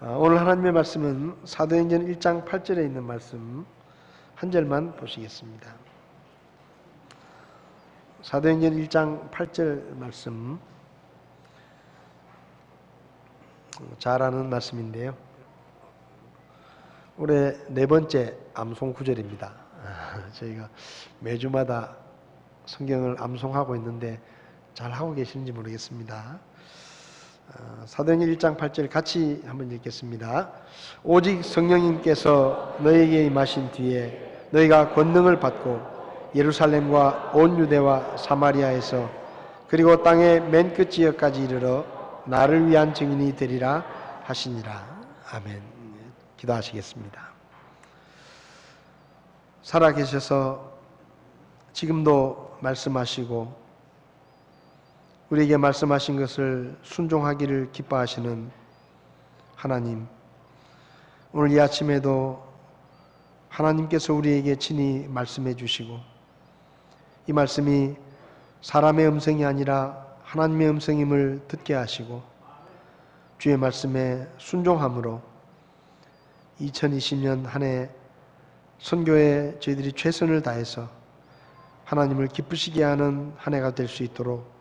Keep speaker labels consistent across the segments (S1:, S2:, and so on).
S1: 오늘 하나님의 말씀은 사도행전 1장 8절에 있는 말씀 한 절만 보시겠습니다. 사도행전 1장 8절 말씀, 잘 아는 말씀인데요. 올해 네 번째 암송 구절입니다. 저희가 매주마다 성경을 암송하고 있는데 잘 하고 계시는지 모르겠습니다. 사도행전 1장 8절 같이 한번 읽겠습니다. 오직 성령님께서 너에게 임하신 뒤에 너희가 권능을 받고 예루살렘과 온 유대와 사마리아에서 그리고 땅의 맨 끝 지역까지 이르러 나를 위한 증인이 되리라 하시니라. 아멘. 기도하시겠습니다. 살아계셔서 지금도 말씀하시고 우리에게 말씀하신 것을 순종하기를 기뻐하시는 하나님, 오늘 이 아침에도 하나님께서 우리에게 친히 말씀해 주시고 이 말씀이 사람의 음성이 아니라 하나님의 음성임을 듣게 하시고 주의 말씀에 순종함으로 2020년 한 해 선교에 저희들이 최선을 다해서 하나님을 기쁘시게 하는 한 해가 될 수 있도록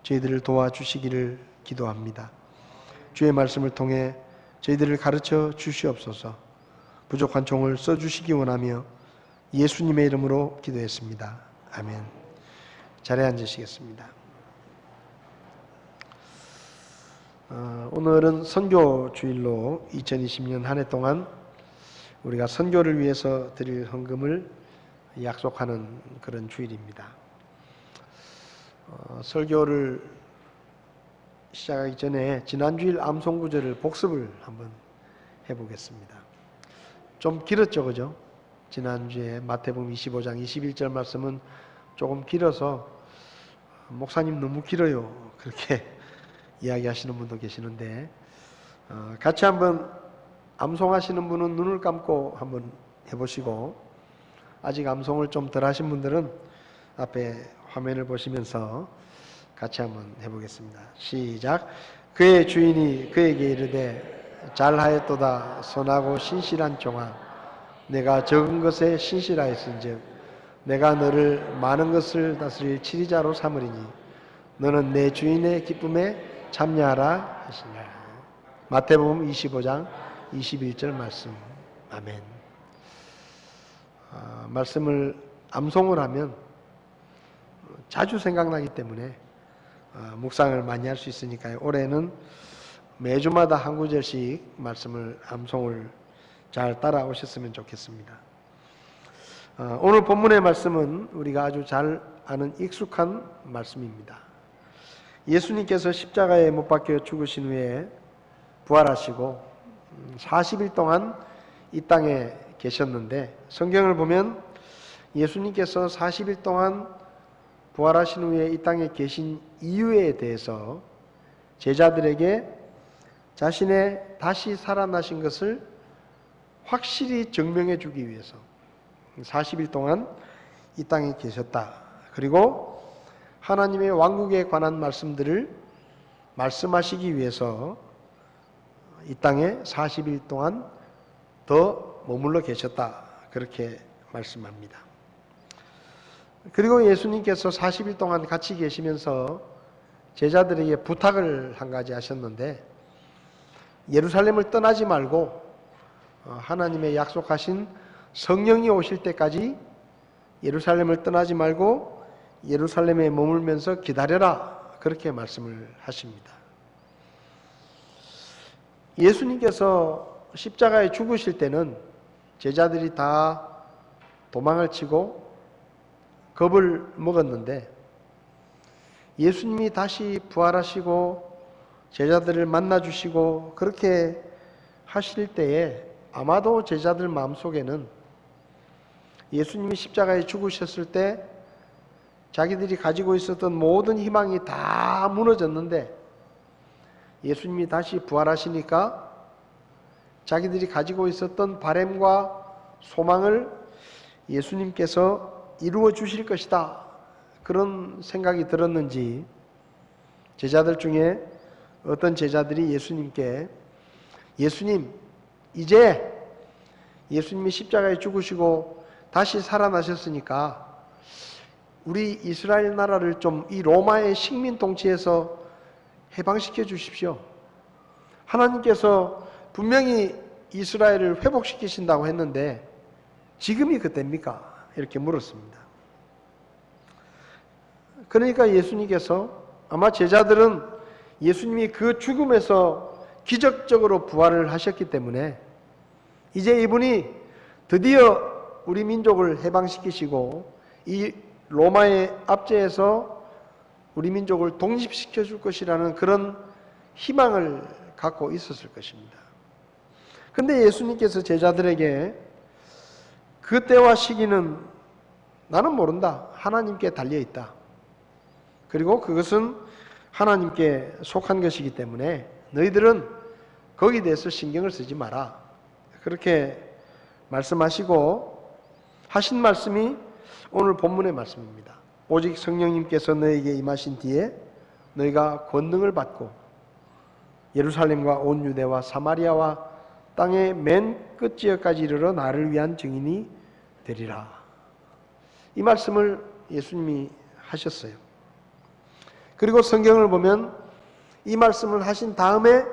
S1: 저희들을 도와주시기를 기도합니다. 주의 말씀을 통해 저희들을 가르쳐 주시옵소서. 부족한 종을 써주시기 원하며 예수님의 이름으로 기도했습니다. 아멘. 자리에 앉으시겠습니다. 오늘은 선교 주일로 2020년 한 해 동안 우리가 선교를 위해서 드릴 헌금을 약속하는 그런 주일입니다. 설교를 시작하기 전에 지난주일 암송 구절을 복습을 한번 해보겠습니다. 좀 길었죠, 그죠? 지난주에 마태복음 25장 21절 말씀은 조금 길어서 목사님 너무 길어요, 그렇게 이야기하시는 분도 계시는데 같이 한번 암송하시는 분은 눈을 감고 한번 해보시고 아직 암송을 좀 덜 하신 분들은 앞에 화면을 보시면서 같이 한번 해보겠습니다. 시작. 그의 주인이 그에게 이르되 잘하였도다 선하고 신실한 종아, 내가 적은 것에 신실하였은즉 내가 너를 많은 것을 다스릴 치리자로 삼으리니 너는 내 주인의 기쁨에 참여하라 하시니라. 마태복음 25장 21절 말씀. 아멘. 말씀을 암송을 하면 자주 생각나기 때문에 묵상을 많이 할 수 있으니까요. 올해는 매주마다 한 구절씩 말씀을 암송을 잘 따라오셨으면 좋겠습니다. 오늘 본문의 말씀은 우리가 아주 잘 아는 익숙한 말씀입니다. 예수님께서 십자가에 못 박혀 죽으신 후에 부활하시고 40일 동안 이 땅에 계셨는데 성경을 보면 예수님께서 40일 동안 부활하신 후에 이 땅에 계신 이유에 대해서 제자들에게 자신의 다시 살아나신 것을 확실히 증명해 주기 위해서 40일 동안 이 땅에 계셨다. 그리고 하나님의 왕국에 관한 말씀들을 말씀하시기 위해서 이 땅에 40일 동안 더 머물러 계셨다. 그렇게 말씀합니다. 그리고 예수님께서 40일 동안 같이 계시면서 제자들에게 부탁을 한 가지 하셨는데 예루살렘을 떠나지 말고 하나님의 약속하신 성령이 오실 때까지 예루살렘을 떠나지 말고 예루살렘에 머물면서 기다려라. 그렇게 말씀을 하십니다. 예수님께서 십자가에 죽으실 때는 제자들이 다 도망을 치고 겁을 먹었는데 예수님이 다시 부활하시고 제자들을 만나주시고 그렇게 하실 때에 아마도 제자들 마음속에는 예수님이 십자가에 죽으셨을 때 자기들이 가지고 있었던 모든 희망이 다 무너졌는데 예수님이 다시 부활하시니까 자기들이 가지고 있었던 바램과 소망을 예수님께서 이루어 주실 것이다. 그런 생각이 들었는지 제자들 중에 어떤 제자들이 예수님께 예수님, 이제 예수님이 십자가에 죽으시고 다시 살아나셨으니까 우리 이스라엘 나라를 좀 이 로마의 식민 통치에서 해방시켜 주십시오. 하나님께서 분명히 이스라엘을 회복시키신다고 했는데 지금이 그때입니까? 이렇게 물었습니다. 그러니까 예수님께서, 아마 제자들은 예수님이 그 죽음에서 기적적으로 부활을 하셨기 때문에 이제 이분이 드디어 우리 민족을 해방시키시고 이 로마의 압제에서 우리 민족을 독립시켜 줄 것이라는 그런 희망을 갖고 있었을 것입니다. 근데 예수님께서 제자들에게 그 때와 시기는 나는 모른다. 하나님께 달려있다. 그리고 그것은 하나님께 속한 것이기 때문에 너희들은 거기에 대해서 신경을 쓰지 마라. 그렇게 말씀하시고 하신 말씀이 오늘 본문의 말씀입니다. 오직 성령님께서 너에게 임하신 뒤에 너희가 권능을 받고 예루살렘과 온 유대와 사마리아와 땅의 맨 끝지역까지 이르러 나를 위한 증인이 되리라. 이 말씀을 예수님이 하셨어요. 그리고 성경을 보면 이 말씀을 하신 다음에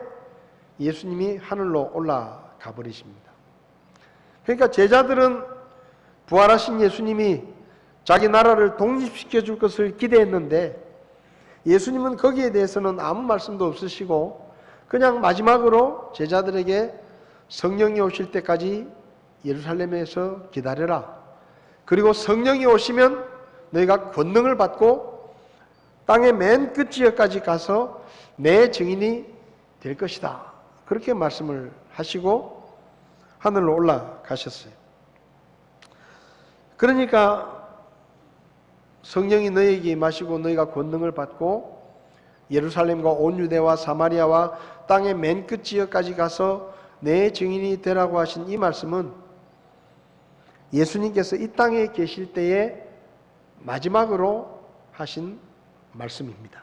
S1: 예수님이 하늘로 올라가 버리십니다. 그러니까 제자들은 부활하신 예수님이 자기 나라를 독립시켜 줄 것을 기대했는데 예수님은 거기에 대해서는 아무 말씀도 없으시고 그냥 마지막으로 제자들에게 성령이 오실 때까지 예루살렘에서 기다려라. 그리고 성령이 오시면 너희가 권능을 받고 땅의 맨 끝지역까지 가서 내 증인이 될 것이다. 그렇게 말씀을 하시고 하늘로 올라가셨어요. 그러니까 성령이 너희에게 임하시고 너희가 권능을 받고 예루살렘과 온 유대와 사마리아와 땅의 맨 끝 지역까지 가서 내 증인이 되라고 하신 이 말씀은 예수님께서 이 땅에 계실 때에 마지막으로 하신 말씀입니다.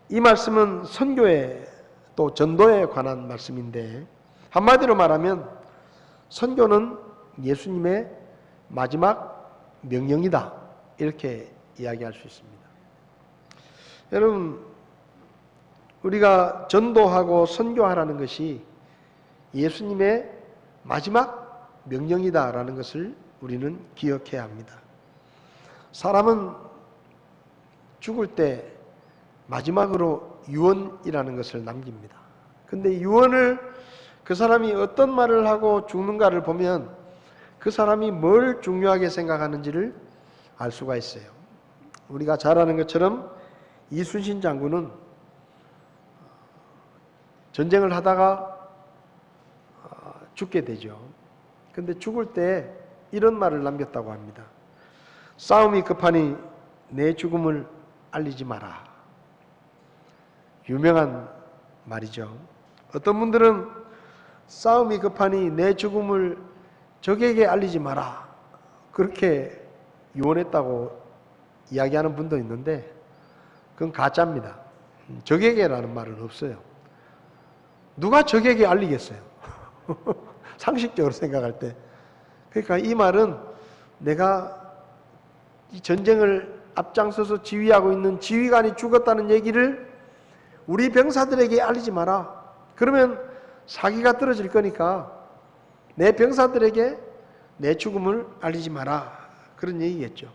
S1: 이 말씀은 선교에 또 전도에 관한 말씀인데 한마디로 말하면 선교는 예수님의 마지막 명령이다. 이렇게 이야기할 수 있습니다. 여러분, 우리가 전도하고 선교하라는 것이 예수님의 마지막 명령이다라는 것을 우리는 기억해야 합니다. 사람은 죽을 때 마지막으로 유언이라는 것을 남깁니다. 근데 유언을 그 사람이 어떤 말을 하고 죽는가를 보면 그 사람이 뭘 중요하게 생각하는지를 알 수가 있어요. 우리가 잘 아는 것처럼 이순신 장군은 전쟁을 하다가 죽게 되죠. 근데 죽을 때 이런 말을 남겼다고 합니다. 싸움이 급하니 내 죽음을 알리지 마라. 유명한 말이죠. 어떤 분들은 싸움이 급하니 내 죽음을 적에게 알리지 마라. 그렇게 유언했다고 이야기하는 분도 있는데 그건 가짜입니다. 적에게라는 말은 없어요. 누가 적에게 알리겠어요? 상식적으로 생각할 때. 그러니까 이 말은 내가 이 전쟁을 앞장서서 지휘하고 있는 지휘관이 죽었다는 얘기를 우리 병사들에게 알리지 마라. 그러면 사기가 떨어질 거니까 내 병사들에게 내 죽음을 알리지 마라. 그런 얘기겠죠.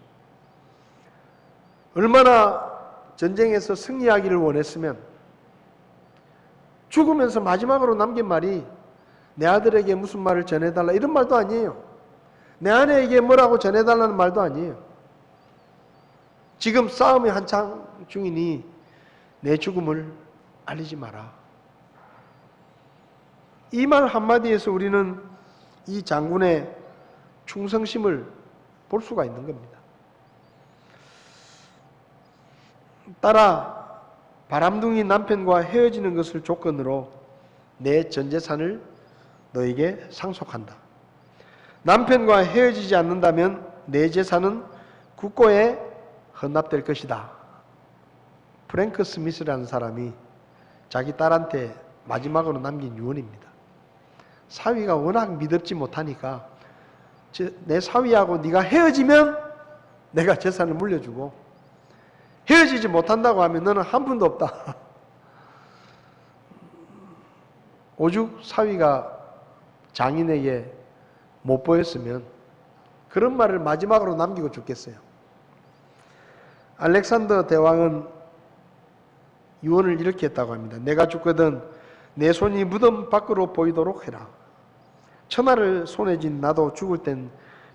S1: 얼마나 전쟁에서 승리하기를 원했으면 죽으면서 마지막으로 남긴 말이 내 아들에게 무슨 말을 전해달라 이런 말도 아니에요. 내 아내에게 뭐라고 전해달라는 말도 아니에요. 지금 싸움이 한창 중이니 내 죽음을 알리지 마라. 이 말 한마디에서 우리는 이 장군의 충성심을 볼 수가 있는 겁니다. 따라 바람둥이 남편과 헤어지는 것을 조건으로 내 전 재산을 너에게 상속한다. 남편과 헤어지지 않는다면 내 재산은 국고에 헌납될 것이다. 프랭크 스미스라는 사람이 자기 딸한테 마지막으로 남긴 유언입니다. 사위가 워낙 믿음지 못하니까 내 사위하고 네가 헤어지면 내가 재산을 물려주고 헤어지지 못한다고 하면 너는 한 푼도 없다. 오죽 사위가 장인에게 못 보였으면 그런 말을 마지막으로 남기고 죽겠어요. 알렉산더 대왕은 유언을 이렇게 했다고 합니다. 내가 죽거든 내 손이 무덤 밖으로 보이도록 해라. 천하를 손에 쥔 나도 죽을 땐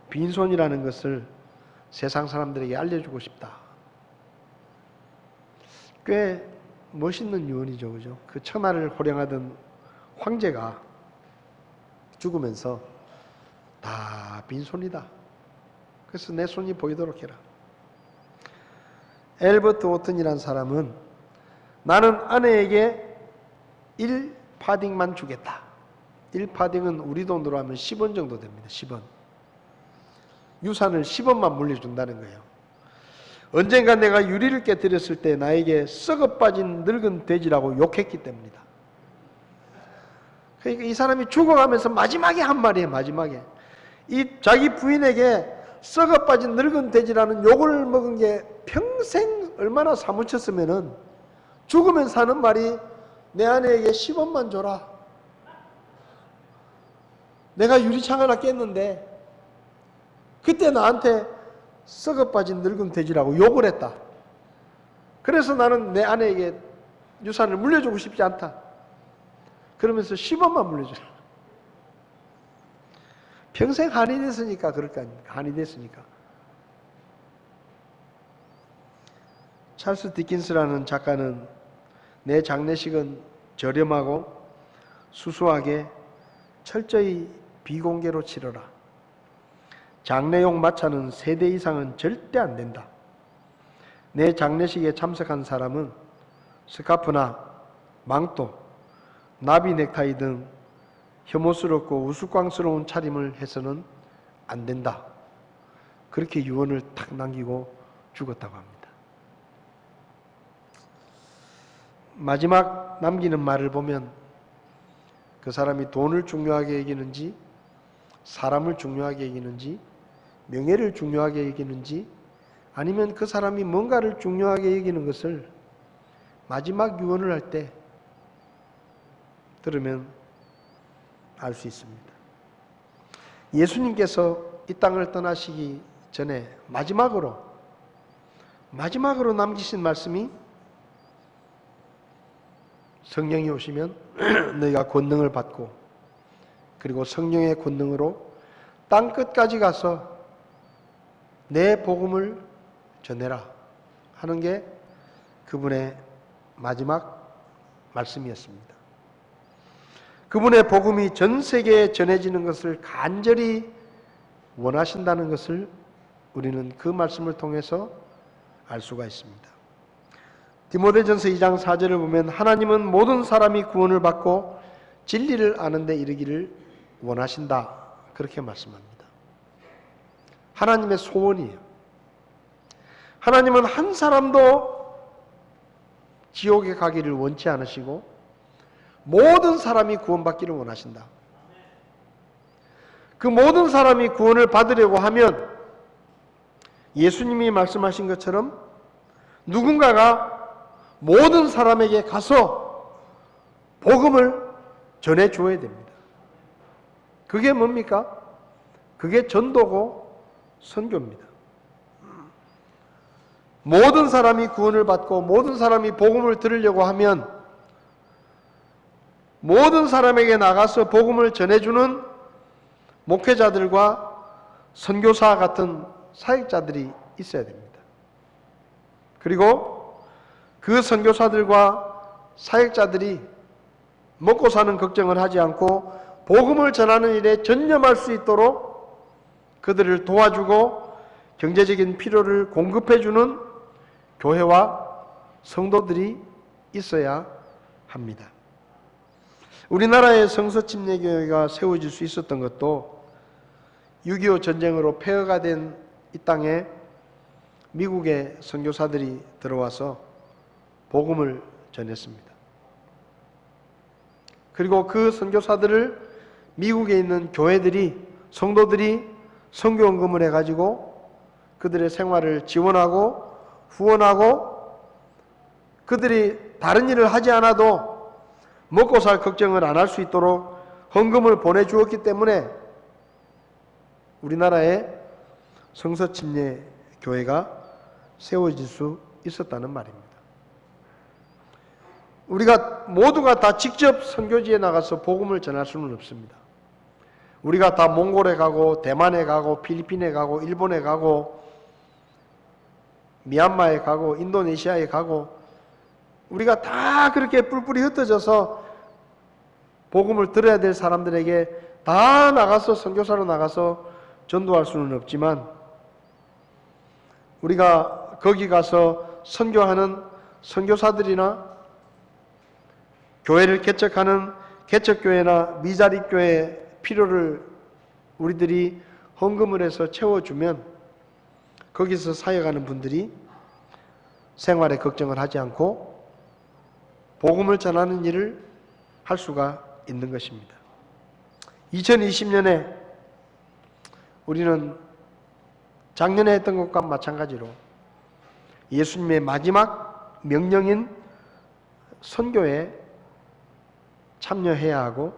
S1: 빈손이라는 것을 세상 사람들에게 알려주고 싶다. 꽤 멋있는 유언이죠, 그죠? 그 천하를 호령하던 황제가 죽으면서 다 빈손이다. 그래서 내 손이 보이도록 해라. 엘버트 오튼이라는 사람은 나는 아내에게 1파딩만 주겠다. 1파딩은 우리 돈으로 하면 10원 정도 됩니다. 10원. 유산을 10원만 물려준다는 거예요. 언젠가 내가 유리를 깨뜨렸을 때 나에게 썩어빠진 늙은 돼지라고 욕했기 때문이다. 그러니까 이 사람이 죽어가면서 마지막에 한 말이에요. 마지막에. 이 자기 부인에게 썩어빠진 늙은 돼지라는 욕을 먹은 게 평생 얼마나 사무쳤으면은 죽으면서 하는 말이 내 아내에게 10원만 줘라. 내가 유리창 하나 깼는데 그때 나한테 썩어빠진 늙은 돼지라고 욕을 했다. 그래서 나는 내 아내에게 유산을 물려주고 싶지 않다. 그러면서 10원만 물려줘라. 평생 한이 됐으니까 그럴 거 아닙니까? 한이 됐으니까. 찰스 디킨스라는 작가는 내 장례식은 저렴하고 수수하게 철저히 비공개로 치러라. 장례용 마차는 3대 이상은 절대 안 된다. 내 장례식에 참석한 사람은 스카프나 망토, 나비 넥타이 등 혐오스럽고 우스꽝스러운 차림을 해서는 안 된다. 그렇게 유언을 탁 남기고 죽었다고 합니다. 마지막 남기는 말을 보면 그 사람이 돈을 중요하게 여기는지 사람을 중요하게 여기는지 명예를 중요하게 여기는지 아니면 그 사람이 뭔가를 중요하게 여기는 것을 마지막 유언을 할 때 들으면 알 수 있습니다. 예수님께서 이 땅을 떠나시기 전에 마지막으로 남기신 말씀이 성령이 오시면 너희가 권능을 받고 그리고 성령의 권능으로 땅 끝까지 가서 내 복음을 전해라 하는 게 그분의 마지막 말씀이었습니다. 그분의 복음이 전 세계에 전해지는 것을 간절히 원하신다는 것을 우리는 그 말씀을 통해서 알 수가 있습니다. 디모데전서 2장 4절을 보면 하나님은 모든 사람이 구원을 받고 진리를 아는 데 이르기를 원하신다. 그렇게 말씀합니다. 하나님의 소원이에요. 하나님은 한 사람도 지옥에 가기를 원치 않으시고 모든 사람이 구원받기를 원하신다. 그 모든 사람이 구원을 받으려고 하면 예수님이 말씀하신 것처럼 누군가가 모든 사람에게 가서 복음을 전해 줘야 됩니다. 그게 뭡니까? 그게 전도고 선교입니다. 모든 사람이 구원을 받고 모든 사람이 복음을 들으려고 하면 모든 사람에게 나가서 복음을 전해주는 목회자들과 선교사 같은 사역자들이 있어야 됩니다. 그리고 그 선교사들과 사역자들이 먹고 사는 걱정을 하지 않고 복음을 전하는 일에 전념할 수 있도록 그들을 도와주고 경제적인 필요를 공급해주는 교회와 성도들이 있어야 합니다. 우리나라의 성서침례교회가 세워질 수 있었던 것도 6.25 전쟁으로 폐허가 된 이 땅에 미국의 선교사들이 들어와서 복음을 전했습니다. 그리고 그 선교사들을 미국에 있는 교회들이, 성도들이 선교헌금을 해가지고 그들의 생활을 지원하고 후원하고, 그들이 다른 일을 하지 않아도 먹고 살 걱정을 안 할 수 있도록 헌금을 보내주었기 때문에 우리나라에 성서침례 교회가 세워질 수 있었다는 말입니다. 우리가 모두가 다 직접 선교지에 나가서 복음을 전할 수는 없습니다. 우리가 다 몽골에 가고 대만에 가고 필리핀에 가고 일본에 가고 미얀마에 가고 인도네시아에 가고, 우리가 다 그렇게 뿔뿔이 흩어져서 복음을 들어야 될 사람들에게 다 나가서 선교사로 나가서 전도할 수는 없지만, 우리가 거기 가서 선교하는 선교사들이나 교회를 개척하는 개척교회나 미자립교회의 필요를 우리들이 헌금을 해서 채워주면 거기서 사역하는 분들이 생활에 걱정을 하지 않고 복음을 전하는 일을 할 수가 있는 것입니다. 2020년에 우리는 작년에 했던 것과 마찬가지로 예수님의 마지막 명령인 선교에 참여해야 하고,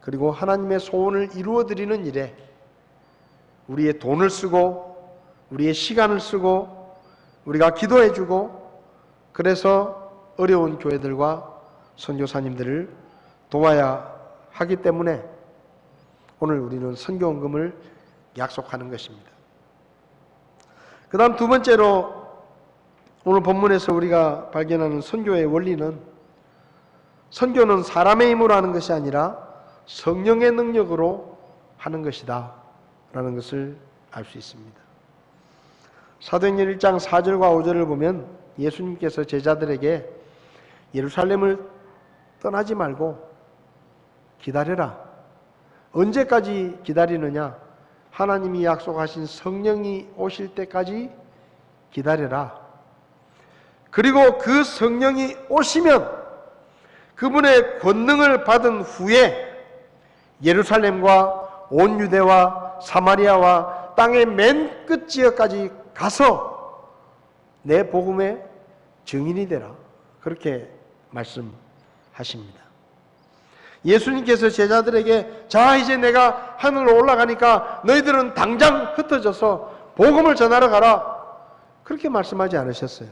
S1: 그리고 하나님의 소원을 이루어드리는 일에 우리의 돈을 쓰고 우리의 시간을 쓰고 우리가 기도해주고, 그래서 어려운 교회들과 선교사님들을 도와야 하기 때문에 오늘 우리는 선교헌금을 약속하는 것입니다. 그 다음 두 번째로 오늘 본문에서 우리가 발견하는 선교의 원리는, 선교는 사람의 힘으로 하는 것이 아니라 성령의 능력으로 하는 것이다 라는 것을 알 수 있습니다. 사도행전 1장 4절과 5절을 보면 예수님께서 제자들에게 예루살렘을 떠나지 말고 기다려라. 언제까지 기다리느냐? 하나님이 약속하신 성령이 오실 때까지 기다려라. 그리고 그 성령이 오시면 그분의 권능을 받은 후에 예루살렘과 온 유대와 사마리아와 땅의 맨 끝 지역까지 가서 내 복음의 증인이 되라. 그렇게 말씀하십니다. 예수님께서 제자들에게 자 이제 내가 하늘로 올라가니까 너희들은 당장 흩어져서 복음을 전하러 가라. 그렇게 말씀하지 않으셨어요.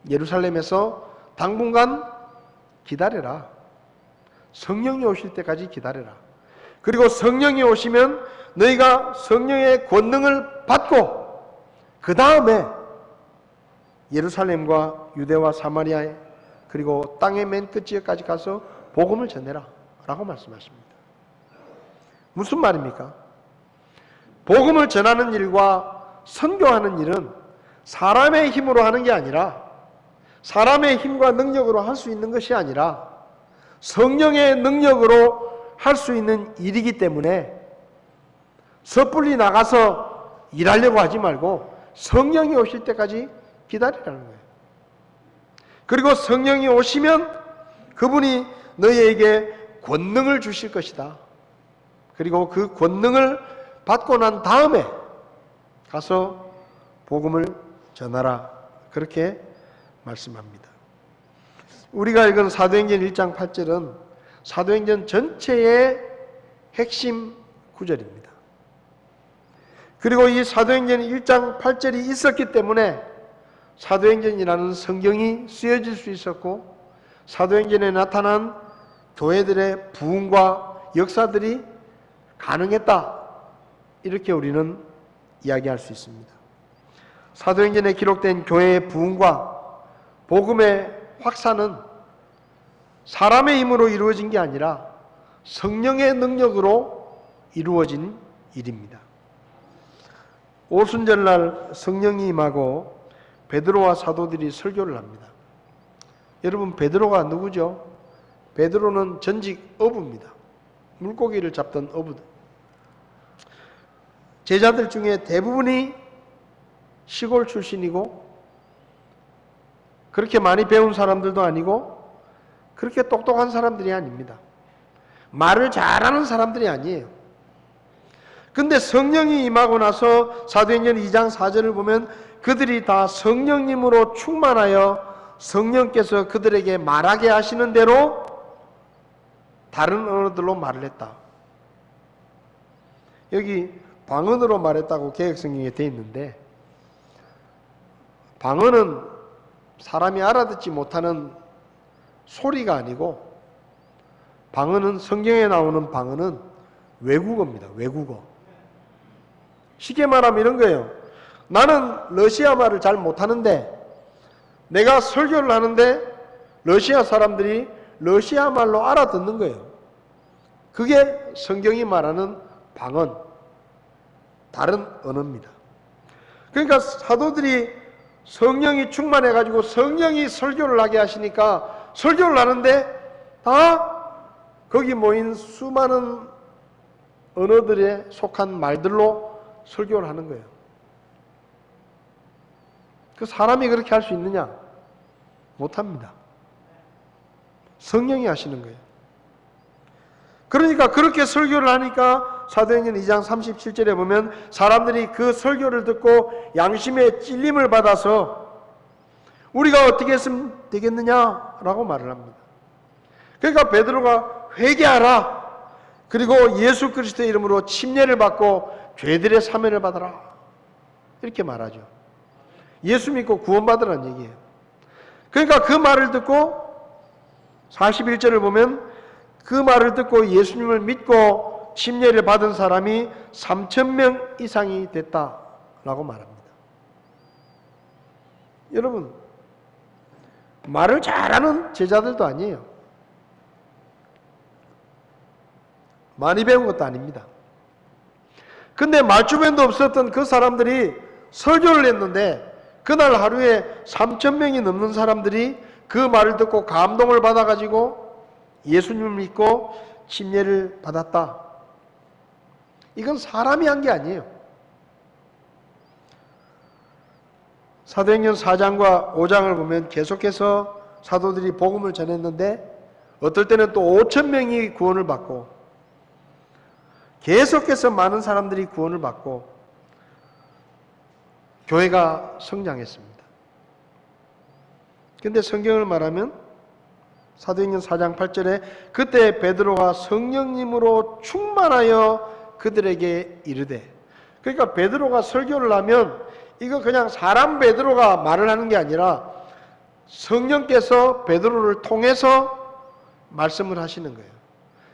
S1: 예루살렘에서 당분간 기다려라. 성령이 오실 때까지 기다려라. 그리고 성령이 오시면 너희가 성령의 권능을 받고 그 다음에 예루살렘과 유대와 사마리아에 그리고 땅의 맨 끝 지역까지 가서 복음을 전해라 라고 말씀하십니다. 무슨 말입니까? 복음을 전하는 일과 선교하는 일은 사람의 힘으로 하는 게 아니라, 사람의 힘과 능력으로 할 수 있는 것이 아니라 성령의 능력으로 할 수 있는 일이기 때문에 섣불리 나가서 일하려고 하지 말고 성령이 오실 때까지 기다리라는 거예요. 그리고 성령이 오시면 그분이 너희에게 권능을 주실 것이다. 그리고 그 권능을 받고 난 다음에 가서 복음을 전하라. 그렇게 말씀합니다. 우리가 읽은 사도행전 1장 8절은 사도행전 전체의 핵심 구절입니다. 그리고 이 사도행전 1장 8절이 있었기 때문에 사도행전이라는 성경이 쓰여질 수 있었고, 사도행전에 나타난 교회들의 부흥과 역사들이 가능했다. 이렇게 우리는 이야기할 수 있습니다. 사도행전에 기록된 교회의 부흥과 복음의 확산은 사람의 힘으로 이루어진 게 아니라 성령의 능력으로 이루어진 일입니다. 오순절날 성령이 임하고 베드로와 사도들이 설교를 합니다. 여러분, 베드로가 누구죠? 베드로는 전직 어부입니다. 물고기를 잡던 어부들. 제자들 중에 대부분이 시골 출신이고 그렇게 많이 배운 사람들도 아니고 그렇게 똑똑한 사람들이 아닙니다. 말을 잘하는 사람들이 아니에요. 근데 성령이 임하고 나서 사도행전 2장 4절을 보면 그들이 다 성령님으로 충만하여 성령께서 그들에게 말하게 하시는 대로 다른 언어들로 말을 했다. 여기 방언으로 말했다고 개역성경에 되어 있는데, 방언은 사람이 알아듣지 못하는 소리가 아니고, 방언은, 성경에 나오는 방언은 외국어입니다. 외국어. 쉽게 말하면 이런 거예요. 나는 러시아 말을 잘 못하는데 내가 설교를 하는데 러시아 사람들이 러시아 말로 알아듣는 거예요. 그게 성경이 말하는 방언, 다른 언어입니다. 그러니까 사도들이 성령이 충만해가지고 성령이 설교를 하게 하시니까 설교를 하는데 다 거기 모인 수많은 언어들에 속한 말들로 설교를 하는 거예요. 그 사람이 그렇게 할 수 있느냐? 못합니다. 성령이 하시는 거예요. 그러니까 그렇게 설교를 하니까 사도행전 2장 37절에 보면 사람들이 그 설교를 듣고 양심의 찔림을 받아서 우리가 어떻게 했으면 되겠느냐라고 말을 합니다. 그러니까 베드로가 회개하라, 그리고 예수 그리스도의 이름으로 침례를 받고 죄들의 사면을 받아라, 이렇게 말하죠. 예수 믿고 구원받으라는 얘기예요. 그러니까 그 말을 듣고 41절을 보면 그 말을 듣고 예수님을 믿고 침례를 받은 사람이 3,000명 이상이 됐다라고 말합니다. 여러분, 말을 잘하는 제자들도 아니에요. 많이 배운 것도 아닙니다. 근데 말주변도 없었던 그 사람들이 설교를 했는데 그날 하루에 3,000명이 넘는 사람들이 그 말을 듣고 감동을 받아가지고 예수님을 믿고 침례를 받았다. 이건 사람이 한 게 아니에요. 사도행전 4장과 5장을 보면 계속해서 사도들이 복음을 전했는데 어떨 때는 또 5,000명이 구원을 받고 계속해서 많은 사람들이 구원을 받고 교회가 성장했습니다. 그런데 성경을 말하면 사도행전 4장 8절에 그때 베드로가 성령님으로 충만하여 그들에게 이르되, 그러니까 베드로가 설교를 하면 이거 그냥 사람 베드로가 말을 하는 게 아니라 성령께서 베드로를 통해서 말씀을 하시는 거예요.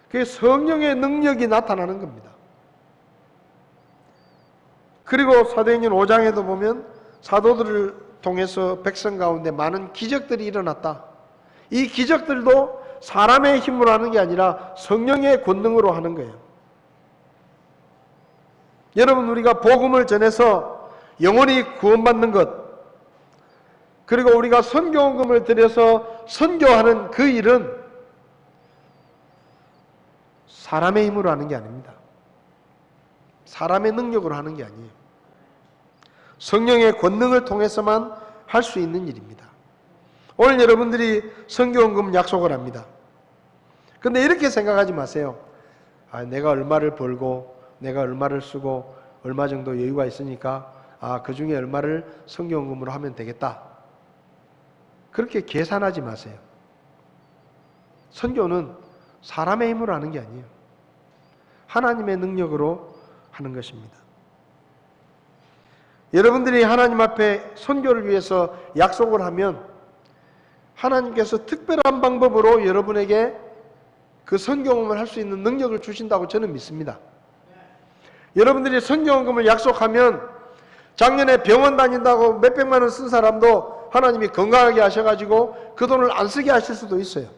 S1: 그게 성령의 능력이 나타나는 겁니다. 그리고 사도행전 5장에도 보면 사도들을 통해서 백성 가운데 많은 기적들이 일어났다. 이 기적들도 사람의 힘으로 하는 게 아니라 성령의 권능으로 하는 거예요. 여러분, 우리가 복음을 전해서 영혼이 구원받는 것, 그리고 우리가 선교원금을 들여서 선교하는 그 일은 사람의 힘으로 하는 게 아닙니다. 사람의 능력으로 하는 게 아니에요. 성령의 권능을 통해서만 할 수 있는 일입니다. 오늘 여러분들이 선교원금 약속을 합니다. 근데 이렇게 생각하지 마세요. 내가 얼마를 벌고 내가 얼마를 쓰고 얼마 정도 여유가 있으니까 그 중에 얼마를 선교원금으로 하면 되겠다. 그렇게 계산하지 마세요. 선교는 사람의 힘으로 하는 게 아니에요. 하나님의 능력으로 하는 것입니다. 여러분들이 하나님 앞에 선교를 위해서 약속을 하면 하나님께서 특별한 방법으로 여러분에게 그 선교원금을 할 수 있는 능력을 주신다고 저는 믿습니다. 여러분들이 선교원금을 약속하면 작년에 병원 다닌다고 몇백만 원 쓴 사람도 하나님이 건강하게 하셔가지고 그 돈을 안 쓰게 하실 수도 있어요.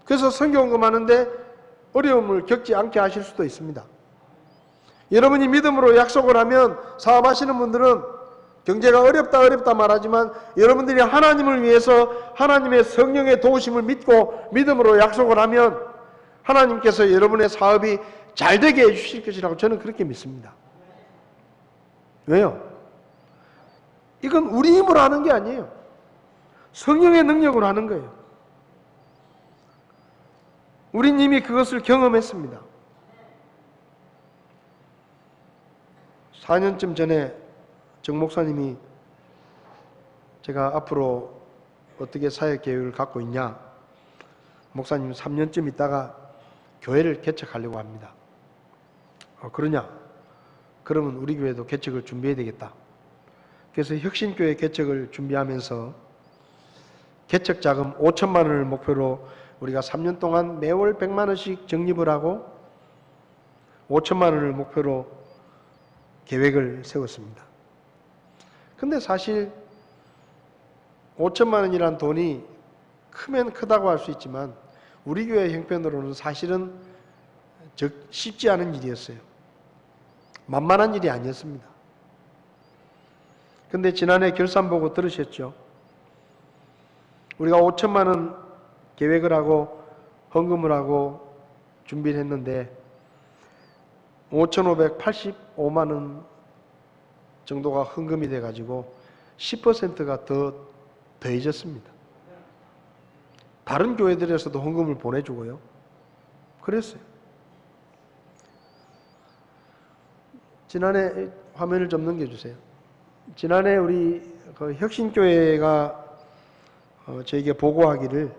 S1: 그래서 선교원금 하는데 어려움을 겪지 않게 하실 수도 있습니다. 여러분이 믿음으로 약속을 하면 사업하시는 분들은 경제가 어렵다 말하지만 여러분들이 하나님을 위해서 하나님의 성령의 도우심을 믿고 믿음으로 약속을 하면 하나님께서 여러분의 사업이 잘 되게 해주실 것이라고 저는 그렇게 믿습니다. 왜요? 이건 우리 힘으로 하는 게 아니에요. 성령의 능력으로 하는 거예요. 우린 이미 그것을 경험했습니다. 4년쯤 전에 정 목사님이 제가 앞으로 어떻게 사역 계획을 갖고 있냐, 목사님 3년쯤 있다가 교회를 개척하려고 합니다. 그러냐? 그러면 우리 교회도 개척을 준비해야 되겠다. 그래서 혁신교회 개척을 준비하면서 개척 자금 5천만 원을 목표로 우리가 3년 동안 매월 100만 원씩 적립을 하고 5천만 원을 목표로 계획을 세웠습니다. 근데 사실 5천만 원이란 돈이 크면 크다고 할 수 있지만 우리 교회 형편으로는 사실은 쉽지 않은 일이었어요. 만만한 일이 아니었습니다. 근데 지난해 결산 보고 들으셨죠? 우리가 5천만 원 계획을 하고 헌금을 하고 준비를 했는데 5,585만 원 정도가 헌금이 돼가지고 10%가 더 더해졌습니다. 다른 교회들에서도 헌금을 보내주고요. 그랬어요. 지난해 화면을 좀 넘겨주세요. 지난해 우리 혁신교회가 저에게 보고하기를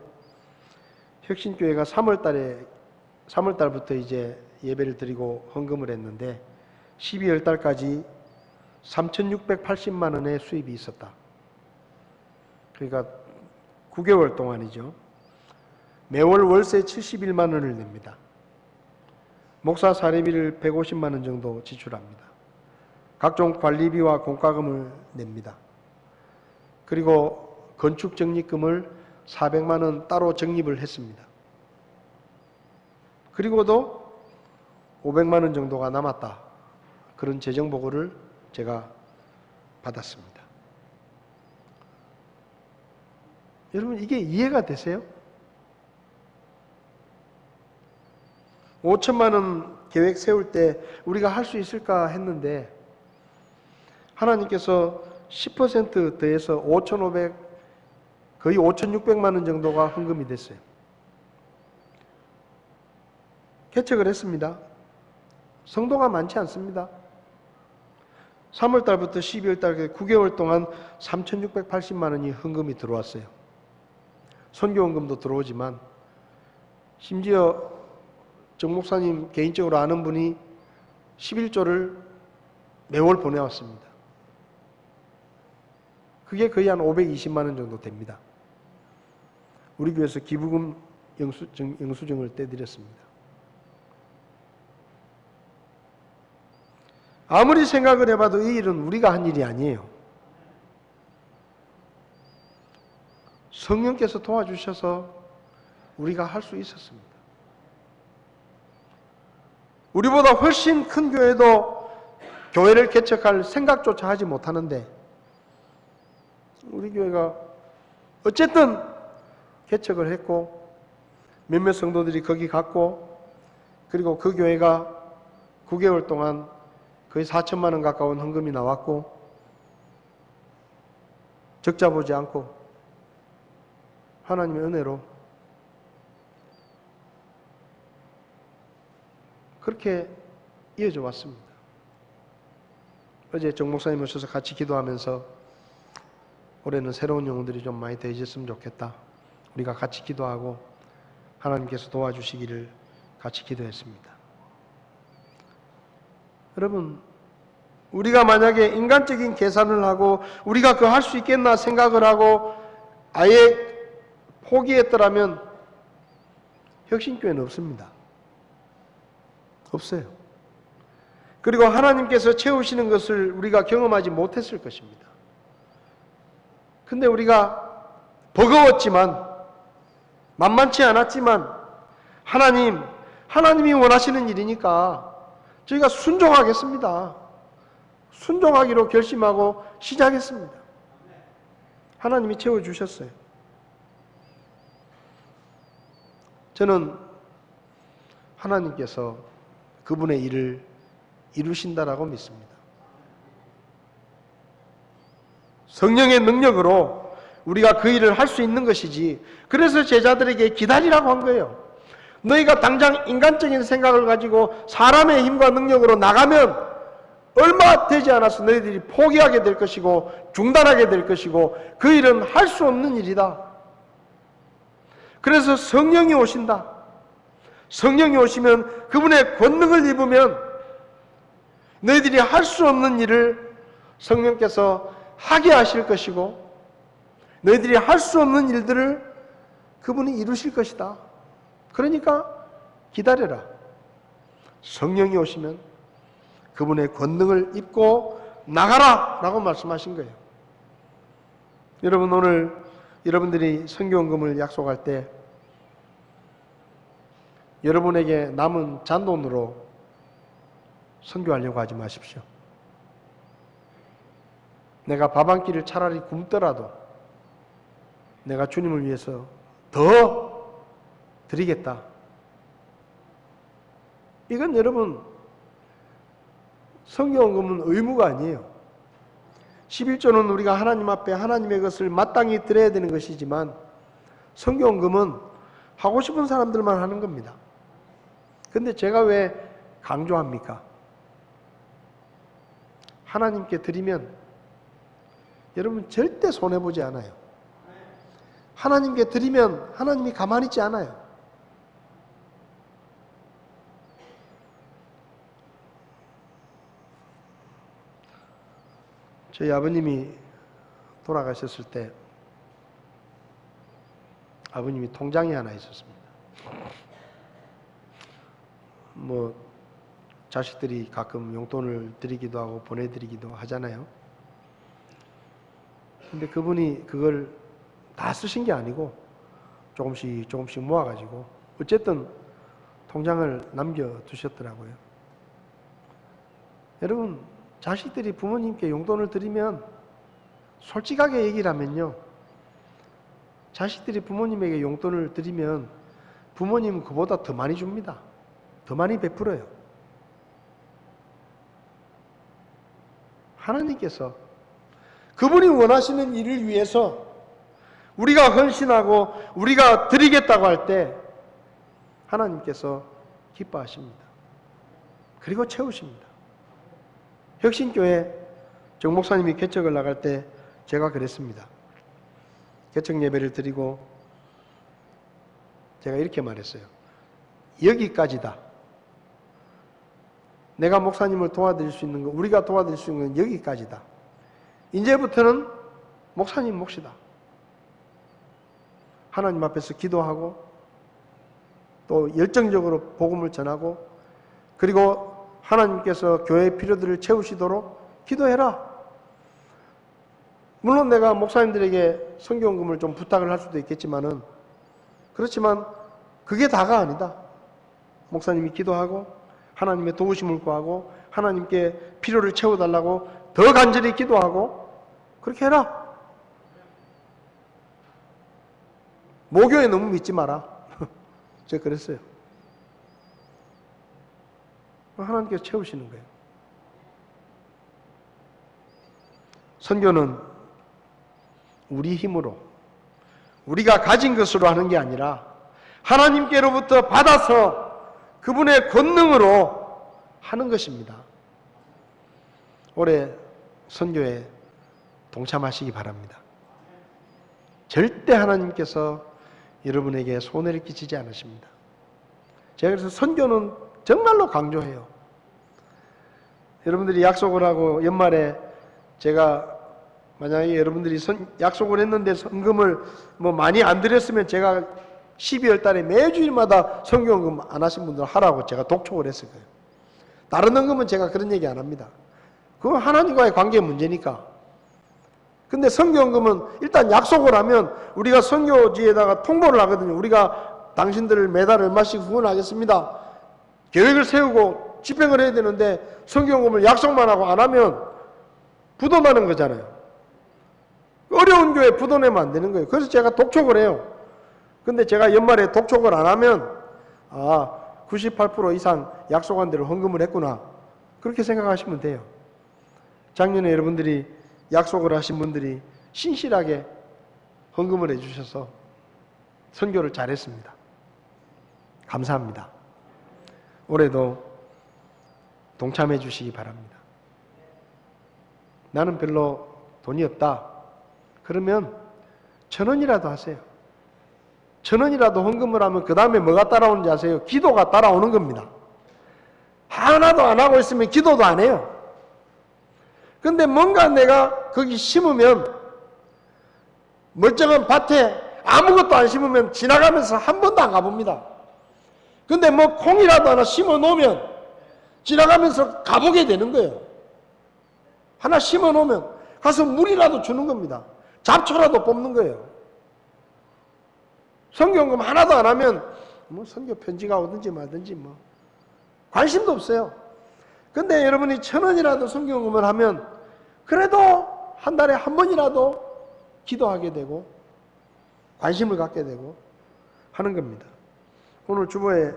S1: 혁신교회가 3월 달부터 이제 예배를 드리고 헌금을 했는데 12월 달까지 3,680만 원의 수입이 있었다. 그러니까 9개월 동안이죠. 매월 월세 71만 원을 냅니다. 목사 사례비를 150만 원 정도 지출합니다. 각종 관리비와 공과금을 냅니다. 그리고 건축 적립금을 400만 원 따로 적립을 했습니다. 그리고도 500만 원 정도가 남았다. 그런 재정 보고를 제가 받았습니다. 여러분, 이게 이해가 되세요? 5천만 원 계획 세울 때 우리가 할 수 있을까 했는데 하나님께서 10% 더해서 5,500, 거의 5,600만 원 정도가 헌금이 됐어요. 개척을 했습니다. 성도가 많지 않습니다. 3월 달부터 12월 달까지 9개월 동안 3,680만 원이 헌금이 들어왔어요. 선교헌금도 들어오지만 심지어 정 목사님 개인적으로 아는 분이 11조를 매월 보내왔습니다. 그게 거의 한 520만 원 정도 됩니다. 우리 교회에서 기부금 영수증을 떼드렸습니다. 아무리 생각을 해봐도 이 일은 우리가 한 일이 아니에요. 성령께서 도와주셔서 우리가 할 수 있었습니다. 우리보다 훨씬 큰 교회도 교회를 개척할 생각조차 하지 못하는데 우리 교회가 어쨌든 개척을 했고 몇몇 성도들이 거기 갔고 그리고 그 교회가 9개월 동안 거의 4천만 원 가까운 헌금이 나왔고 적자 보지 않고 하나님의 은혜로 그렇게 이어져 왔습니다. 어제 정 목사님 오셔서 같이 기도하면서 올해는 새로운 영혼들이 좀 많이 더해졌으면 좋겠다. 우리가 같이 기도하고 하나님께서 도와주시기를 같이 기도했습니다. 여러분, 우리가 만약에 인간적인 계산을 하고 우리가 그거 할 수 있겠나 생각을 하고 아예 포기했더라면 혁신교회는 없습니다. 없어요. 그리고 하나님께서 채우시는 것을 우리가 경험하지 못했을 것입니다. 근데 우리가 버거웠지만 만만치 않았지만 하나님이 원하시는 일이니까 저희가 순종하겠습니다. 순종하기로 결심하고 시작했습니다. 하나님이 채워주셨어요. 저는 하나님께서 그분의 일을 이루신다라고 믿습니다. 성령의 능력으로 우리가 그 일을 할 수 있는 것이지, 그래서 제자들에게 기다리라고 한 거예요. 너희가 당장 인간적인 생각을 가지고 사람의 힘과 능력으로 나가면 얼마 되지 않아서 너희들이 포기하게 될 것이고 중단하게 될 것이고 그 일은 할 수 없는 일이다. 그래서 성령이 오신다. 성령이 오시면 그분의 권능을 입으면 너희들이 할 수 없는 일을 성령께서 하게 하실 것이고 너희들이 할 수 없는 일들을 그분이 이루실 것이다. 그러니까 기다려라. 성령이 오시면 그분의 권능을 입고 나가라 라고 말씀하신 거예요. 여러분, 오늘 여러분들이 선교헌금을 약속할 때 여러분에게 남은 잔돈으로 선교하려고 하지 마십시오. 내가 밥 한 끼를 차라리 굶더라도 내가 주님을 위해서 더 드리겠다. 이건 여러분, 선교헌금은 의무가 아니에요. 11조는 우리가 하나님 앞에 하나님의 것을 마땅히 드려야 되는 것이지만 선교헌금은 하고 싶은 사람들만 하는 겁니다. 근데 제가 왜 강조합니까? 하나님께 드리면 여러분 절대 손해보지 않아요. 하나님께 드리면 하나님이 가만히 있지 않아요. 저희 아버님이 돌아가셨을 때 아버님이 통장이 하나 있었습니다. 자식들이 가끔 용돈을 드리기도 하고 보내드리기도 하잖아요. 근데 그분이 그걸 다 쓰신 게 아니고 조금씩 모아가지고 어쨌든 통장을 남겨두셨더라고요. 여러분, 자식들이 부모님께 용돈을 드리면 솔직하게 얘기를 하면요, 자식들이 부모님에게 용돈을 드리면 부모님은 그보다 더 많이 줍니다. 더 많이 베풀어요. 하나님께서 그분이 원하시는 일을 위해서 우리가 헌신하고 우리가 드리겠다고 할 때 하나님께서 기뻐하십니다. 그리고 채우십니다. 혁신교회 정 목사님이 개척을 나갈 때 제가 그랬습니다. 개척 예배를 드리고 제가 이렇게 말했어요. 여기까지다. 내가 목사님을 도와드릴 수 있는 거, 우리가 도와드릴 수 있는 건 여기까지다. 이제부터는 목사님 몫이다. 하나님 앞에서 기도하고 또 열정적으로 복음을 전하고 그리고 하나님께서 교회의 필요들을 채우시도록 기도해라. 물론 내가 목사님들에게 선교헌금을 좀 부탁을 할 수도 있겠지만은 그렇지만 그게 다가 아니다. 목사님이 기도하고 하나님의 도우심을 구하고 하나님께 필요를 채워달라고 더 간절히 기도하고 그렇게 해라. 모교에 너무 믿지 마라. 제가 그랬어요. 하나님께서 채우시는 거예요. 선교는 우리 힘으로 우리가 가진 것으로 하는 게 아니라 하나님께로부터 받아서 그분의 권능으로 하는 것입니다. 올해 선교에 동참하시기 바랍니다. 절대 하나님께서 여러분에게 손해를 끼치지 않으십니다. 제가 그래서 선교는 정말로 강조해요. 여러분들이 약속을 하고 연말에 제가 만약에 여러분들이 약속을 했는데 헌금을 많이 안 드렸으면 제가 12월 달에 매주일마다 선교헌금 안 하신 분들 하라고 제가 독촉을 했을 거예요. 다른 헌금은 제가 그런 얘기 안 합니다. 그건 하나님과의 관계의 문제니까. 근데 선교헌금은 일단 약속을 하면 우리가 선교지에다가 통보를 하거든요. 우리가 당신들을 매달 얼마씩 후원하겠습니다. 계획을 세우고 집행을 해야 되는데 선교헌금을 약속만 하고 안 하면 부도나는 거잖아요. 어려운 교회 부도내면 안 되는 거예요. 그래서 제가 독촉을 해요. 근데 제가 연말에 독촉을 안 하면 98% 이상 약속한 대로 헌금을 했구나. 그렇게 생각하시면 돼요. 작년에 여러분들이 약속을 하신 분들이 신실하게 헌금을 해주셔서 선교를 잘했습니다. 감사합니다. 올해도 동참해 주시기 바랍니다. 나는 별로 돈이 없다. 그러면 1,000원이라도 하세요. 1,000원이라도 헌금을 하면 그 다음에 뭐가 따라오는지 아세요? 기도가 따라오는 겁니다. 하나도 안 하고 있으면 기도도 안 해요. 근데 뭔가 내가 거기 심으면 멀쩡한 밭에 아무것도 안 심으면 지나가면서 한 번도 안 가봅니다. 근데 뭐 콩이라도 하나 심어 놓으면 지나가면서 가보게 되는 거예요. 하나 심어 놓으면 가서 물이라도 주는 겁니다. 잡초라도 뽑는 거예요. 선교헌금 하나도 안 하면 뭐 선교 편지가 오든지 말든지 뭐 관심도 없어요. 근데 여러분이 1,000원이라도 선교헌금을 하면 그래도 한 달에 한 번이라도 기도하게 되고 관심을 갖게 되고 하는 겁니다. 오늘 주보에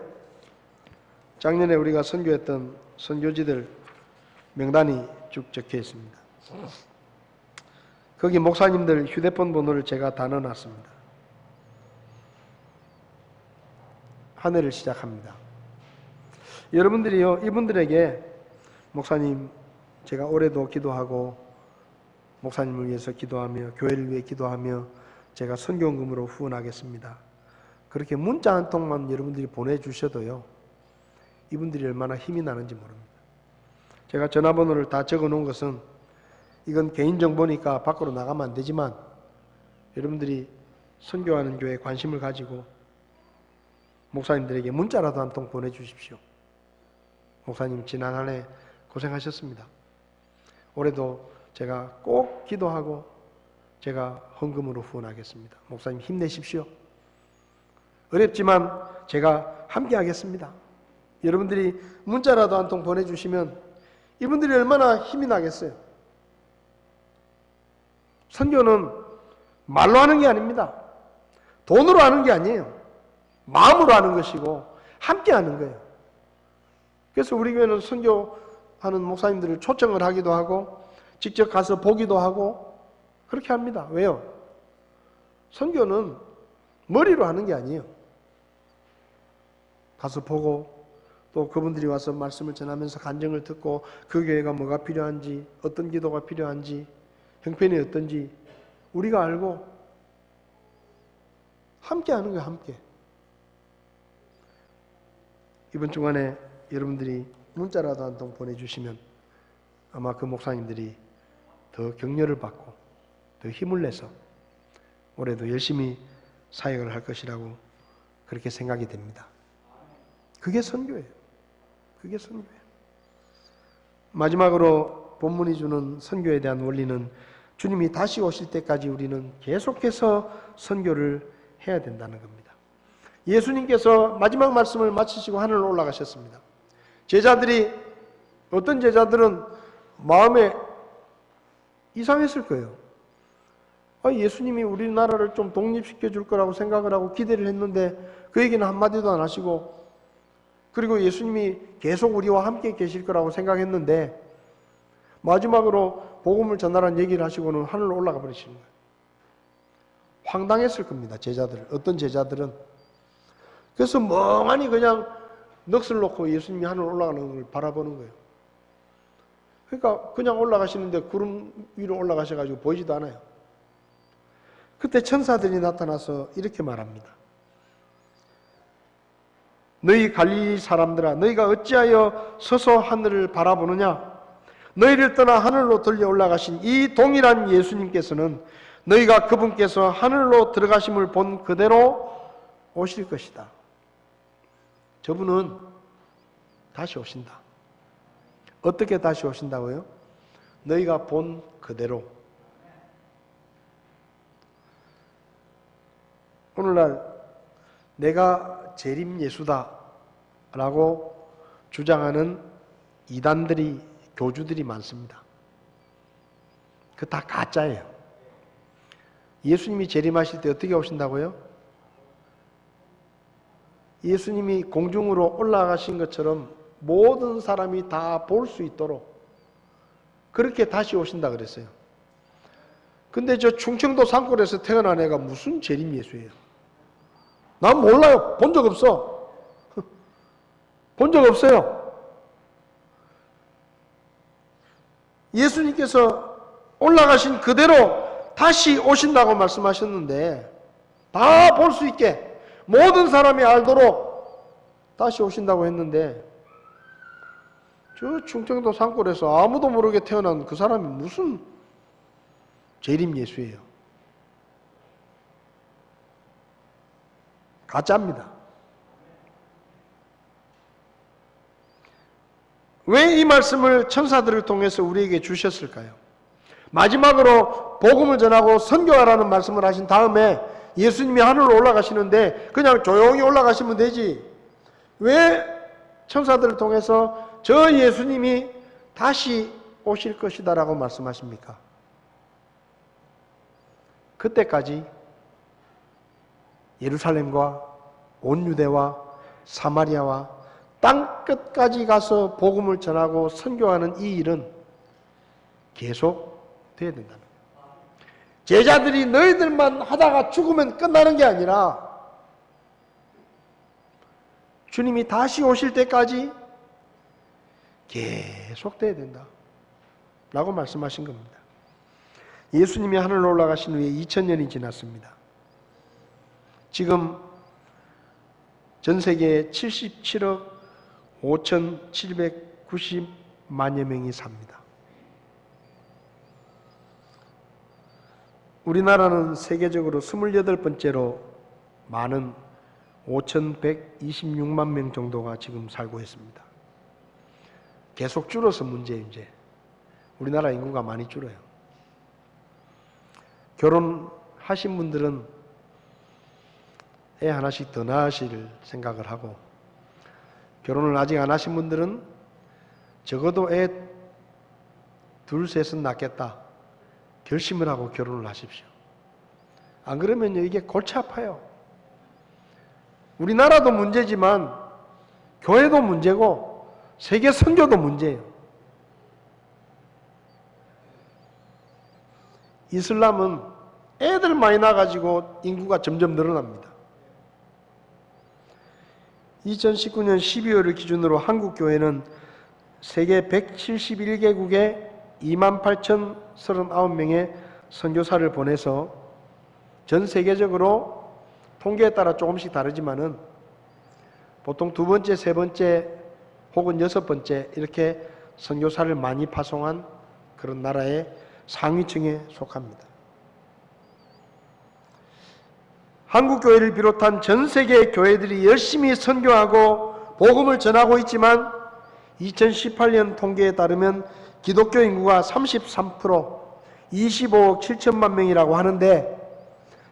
S1: 작년에 우리가 선교했던 선교지들 명단이 쭉 적혀 있습니다. 거기 목사님들 휴대폰 번호를 제가 다 넣어놨습니다. 한 해를 시작합니다. 여러분들이요, 이분들에게 목사님, 제가 올해도 기도하고 목사님을 위해서 기도하며 교회를 위해 기도하며 제가 선교헌금으로 후원하겠습니다. 그렇게 문자 한 통만 여러분들이 보내주셔도요, 이분들이 얼마나 힘이 나는지 모릅니다. 제가 전화번호를 다 적어 놓은 것은 이건 개인정보니까 밖으로 나가면 안 되지만 여러분들이 선교하는 교회에 관심을 가지고 목사님들에게 문자라도 한 통 보내주십시오. 목사님 지난 한 해 고생하셨습니다. 올해도 제가 꼭 기도하고 제가 헌금으로 후원하겠습니다. 목사님 힘내십시오. 어렵지만 제가 함께 하겠습니다. 여러분들이 문자라도 한 통 보내주시면 이분들이 얼마나 힘이 나겠어요. 선교는 말로 하는 게 아닙니다. 돈으로 하는 게 아니에요. 마음으로 하는 것이고 함께 하는 거예요. 그래서 우리 교회는 선교하는 목사님들을 초청을 하기도 하고 직접 가서 보기도 하고 그렇게 합니다. 왜요? 선교는 머리로 하는 게 아니에요. 가서 보고 또 그분들이 와서 말씀을 전하면서 간증을 듣고 그 교회가 뭐가 필요한지 어떤 기도가 필요한지 형편이 어떤지 우리가 알고 함께 하는 거예요. 함께. 이번 주간에 여러분들이 문자라도 한 통 보내주시면 아마 그 목사님들이 더 격려를 받고 더 힘을 내서 올해도 열심히 사역을 할 것이라고 그렇게 생각이 됩니다. 그게 선교예요. 그게 선교예요. 마지막으로 본문이 주는 선교에 대한 원리는 주님이 다시 오실 때까지 우리는 계속해서 선교를 해야 된다는 겁니다. 예수님께서 마지막 말씀을 마치시고 하늘로 올라가셨습니다. 제자들이 어떤 제자들은 마음에 이상했을 거예요. 예수님이 우리나라를 좀 독립시켜 줄 거라고 생각을 하고 기대를 했는데 그 얘기는 한마디도 안 하시고 그리고 예수님이 계속 우리와 함께 계실 거라고 생각했는데 마지막으로 복음을 전하라는 얘기를 하시고는 하늘로 올라가 버리시는 거예요. 황당했을 겁니다. 제자들. 어떤 제자들은. 그래서 멍하니 그냥 넋을 놓고 예수님이 하늘로 올라가는 걸 바라보는 거예요. 그러니까 그냥 올라가시는데 구름 위로 올라가셔가지고 보이지도 않아요. 그때 천사들이 나타나서 이렇게 말합니다. 너희 갈릴리 사람들아, 너희가 어찌하여 서서 하늘을 바라보느냐? 너희를 떠나 하늘로 들려 올라가신 이 동일한 예수님께서는 너희가 그분께서 하늘로 들어가심을 본 그대로 오실 것이다. 저분은 다시 오신다. 어떻게 다시 오신다고요? 너희가 본 그대로. 오늘날 내가 재림 예수다 라고 주장하는 이단들이, 교주들이 많습니다. 그거 다 가짜예요. 예수님이 재림하실 때 어떻게 오신다고요? 예수님이 공중으로 올라가신 것처럼 모든 사람이 다 볼 수 있도록 그렇게 다시 오신다 그랬어요. 근데 저 충청도 산골에서 태어난 애가 무슨 재림 예수예요? 난 몰라요. 본 적 없어. 본 적 없어요. 예수님께서 올라가신 그대로 다시 오신다고 말씀하셨는데 다 볼 수 있게 모든 사람이 알도록 다시 오신다고 했는데 저 충청도 산골에서 아무도 모르게 태어난 그 사람이 무슨 재림 예수예요. 가짜입니다. 왜 이 말씀을 천사들을 통해서 우리에게 주셨을까요? 마지막으로 복음을 전하고 선교하라는 말씀을 하신 다음에 예수님이 하늘로 올라가시는데 그냥 조용히 올라가시면 되지. 왜 천사들을 통해서 저 예수님이 다시 오실 것이다라고 말씀하십니까? 그때까지 예루살렘과 온 유대와 사마리아와 땅 끝까지 가서 복음을 전하고 선교하는 이 일은 계속 돼야 된다는 거예요. 제자들이 너희들만 하다가 죽으면 끝나는 게 아니라 주님이 다시 오실 때까지 계속 돼야 된다 라고 말씀하신 겁니다. 예수님이 하늘로 올라가신 후에 2000년이 지났습니다. 지금 전 세계에 77억 5,790만여 명이 삽니다. 우리나라는 세계적으로 28번째로 많은 5,126만 명 정도가 지금 살고 있습니다. 계속 줄어서 문제예요. 이제 우리나라 인구가 많이 줄어요. 결혼하신 분들은 애 하나씩 더 낳으실 생각을 하고, 결혼을 아직 안 하신 분들은 적어도 애 둘, 셋은 낳겠다 결심을 하고 결혼을 하십시오. 안 그러면 이게 골치 아파요. 우리나라도 문제지만 교회도 문제고 세계 선교도 문제예요. 이슬람은 애들 많이 낳아가지고 인구가 점점 늘어납니다. 2019년 12월을 기준으로 한국 교회는 세계 171개국에 28,039명의 선교사를 보내서 전 세계적으로 통계에 따라 조금씩 다르지만은 보통 두 번째, 세 번째 혹은 여섯 번째 이렇게 선교사를 많이 파송한 그런 나라의 상위층에 속합니다. 한국 교회를 비롯한 전 세계의 교회들이 열심히 선교하고 복음을 전하고 있지만 2018년 통계에 따르면 기독교 인구가 33%, 25억 7천만 명이라고 하는데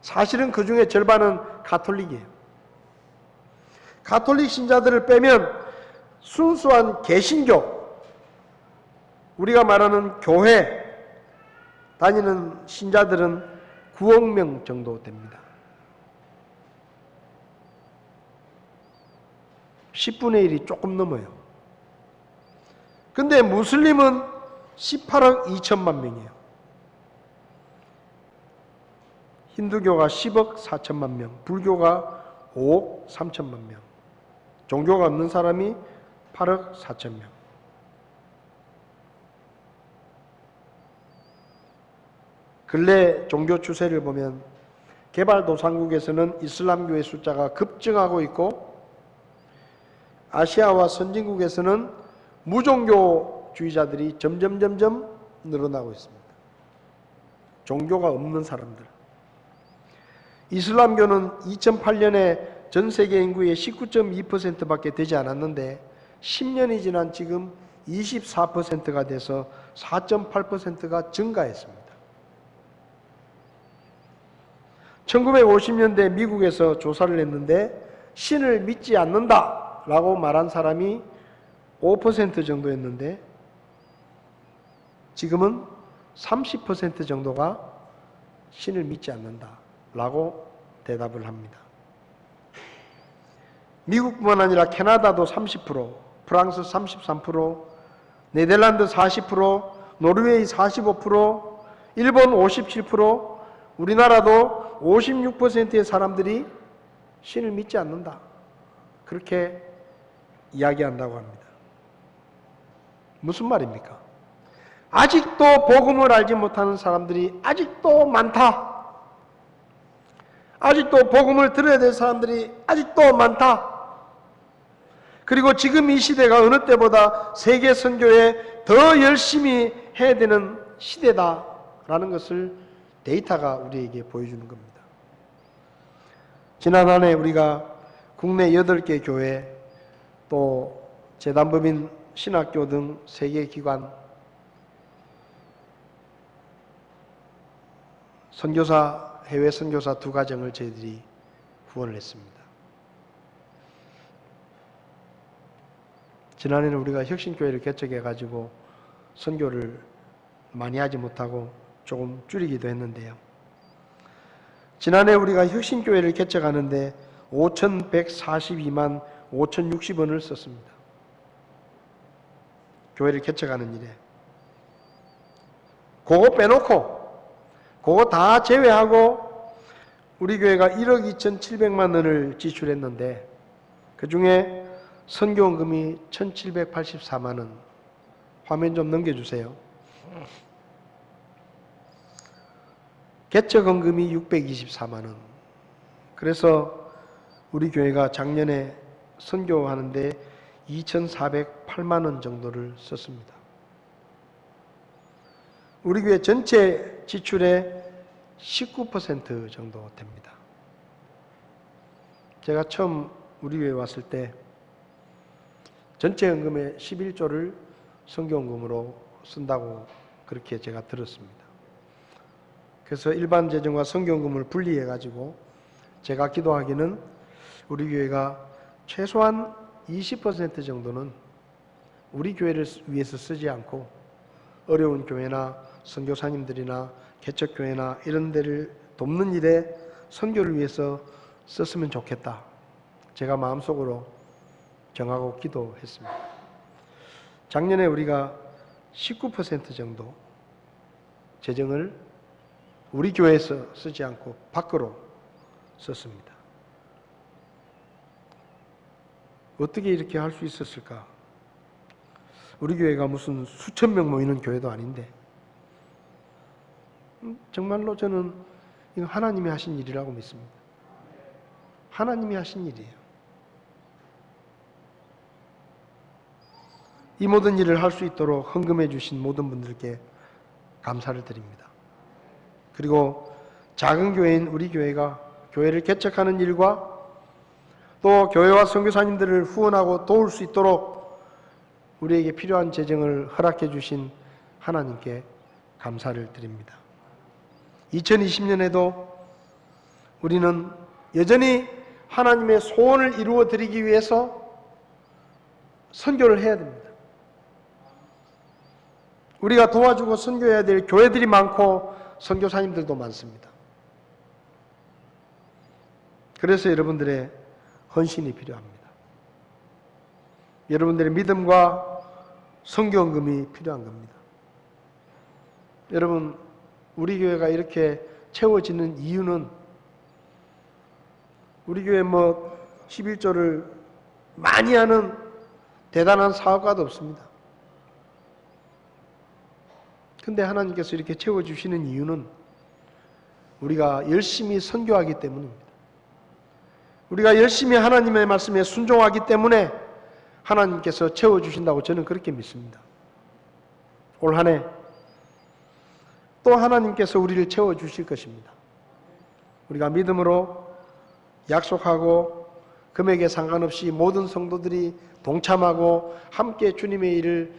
S1: 사실은 그 중에 절반은 가톨릭이에요. 가톨릭 신자들을 빼면 순수한 개신교, 우리가 말하는 교회 다니는 신자들은 9억 명 정도 됩니다. 10분의 1이 조금 넘어요. 근데 무슬림은 18억 2천만 명이에요. 힌두교가 10억 4천만 명, 불교가 5억 3천만 명, 종교가 없는 사람이 8억 4천 명. 근래 종교 추세를 보면 개발도상국에서는 이슬람교의 숫자가 급증하고 있고 아시아와 선진국에서는 무종교주의자들이 점점 늘어나고 있습니다. 종교가 없는 사람들. 이슬람교는 2008년에 전 세계 인구의 19.2%밖에 되지 않았는데 10년이 지난 지금 24%가 돼서 4.8%가 증가했습니다. 1950년대 미국에서 조사를 했는데 신을 믿지 않는다 라고 말한 사람이 5% 정도였는데 지금은 30% 정도가 신을 믿지 않는다 라고 대답을 합니다. 미국뿐만 아니라 캐나다도 30%, 프랑스 33%, 네덜란드 40%, 노르웨이 45%, 일본 57%, 우리나라도 56%의 사람들이 신을 믿지 않는다. 그렇게 이야기한다고 합니다. 무슨 말입니까? 아직도 복음을 알지 못하는 사람들이 아직도 많다. 아직도 복음을 들어야 될 사람들이 아직도 많다. 그리고 지금 이 시대가 어느 때보다 세계 선교에 더 열심히 해야 되는 시대다라는 것을 데이터가 우리에게 보여주는 겁니다. 지난 한 해 우리가 국내 8개 교회 또 재단법인 신학교 등 3개 기관 선교사, 해외 선교사 2가정을 저희들이 후원을 했습니다. 지난해는 우리가 혁신교회를 개척해가지고 선교를 많이 하지 못하고 조금 줄이기도 했는데요. 지난해 우리가 혁신교회를 개척하는데 5,142만 5,060원을 썼습니다. 교회를 개척하는 일에. 그거 빼놓고 그거 다 제외하고 우리 교회가 1억 2,700만 원을 지출했는데 그 중에 선교원금이 1,784만 원. 화면 좀 넘겨주세요. 개척원금이 624만 원. 그래서 우리 교회가 작년에 선교하는데 2,408만 원 정도를 썼습니다. 우리 교회 전체 지출의 19% 정도 됩니다. 제가 처음 우리 교회 왔을 때 전체 헌금의 11조를 선교헌금으로 쓴다고 그렇게 제가 들었습니다. 그래서 일반 재정과 선교헌금을 분리해 가지고 제가 기도하기는 우리 교회가 최소한 20% 정도는 우리 교회를 위해서 쓰지 않고 어려운 교회나 선교사님들이나 개척교회나 이런 데를 돕는 일에 선교를 위해서 썼으면 좋겠다. 제가 마음속으로 정하고 기도했습니다. 작년에 우리가 19% 정도 재정을 우리 교회에서 쓰지 않고 밖으로 썼습니다. 어떻게 이렇게 할 수 있었을까? 우리 교회가 무슨 수천 명 모이는 교회도 아닌데 정말로 저는 이거 하나님이 하신 일이라고 믿습니다. 하나님이 하신 일이에요. 이 모든 일을 할 수 있도록 헌금해 주신 모든 분들께 감사를 드립니다. 그리고 작은 교회인 우리 교회가 교회를 개척하는 일과 또 교회와 선교사님들을 후원하고 도울 수 있도록 우리에게 필요한 재정을 허락해 주신 하나님께 감사를 드립니다. 2020년에도 우리는 여전히 하나님의 소원을 이루어 드리기 위해서 선교를 해야 됩니다. 우리가 도와주고 선교해야 될 교회들이 많고 선교사님들도 많습니다. 그래서 여러분들의 헌신이 필요합니다. 여러분들의 믿음과 선교헌금이 필요한 겁니다. 여러분, 우리 교회가 이렇게 채워지는 이유는 우리 교회 11조를 많이 하는 대단한 사업가도 없습니다. 근데 하나님께서 이렇게 채워주시는 이유는 우리가 열심히 선교하기 때문입니다. 우리가 열심히 하나님의 말씀에 순종하기 때문에 하나님께서 채워주신다고 저는 그렇게 믿습니다. 올 한 해 또 하나님께서 우리를 채워주실 것입니다. 우리가 믿음으로 약속하고 금액에 상관없이 모든 성도들이 동참하고 함께 주님의 일을